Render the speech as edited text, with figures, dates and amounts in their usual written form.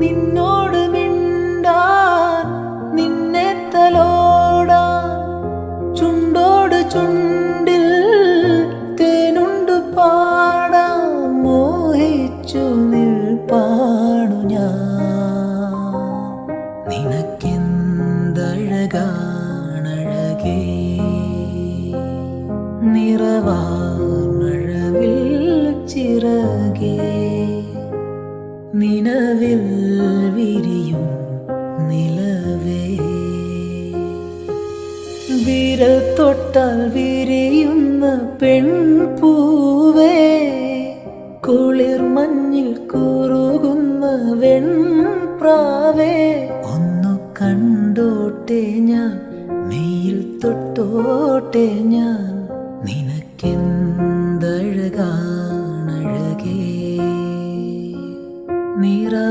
നിന്നോട് മിണ്ടാൻ നിന്നെ തലോടാൻ ചുണ്ടോട് ചുണ്ടിൽ തേനുണ്ട് പാടാൻ മോഹിച്ചു നിൽപ്പാണു ഞാൻ നിനക്കെന്തഴകാണഴകേ നിറവാർമഴവിൽ ചിറകേ നിലവിൽ വിരിയും നിലവേ വിരൽ തൊട്ടാൽ വിരിയുന്ന പെൺപൂവേ കുളിർ മഞ്ഞിൽ കുറുകുന്ന വെൺപ്രാവേ ഒന്നു കണ്ടോട്ടെ ഞാൻ മെയിൽ തൊട്ടോട്ടെ ഞാൻ നിനക്കെന്ത്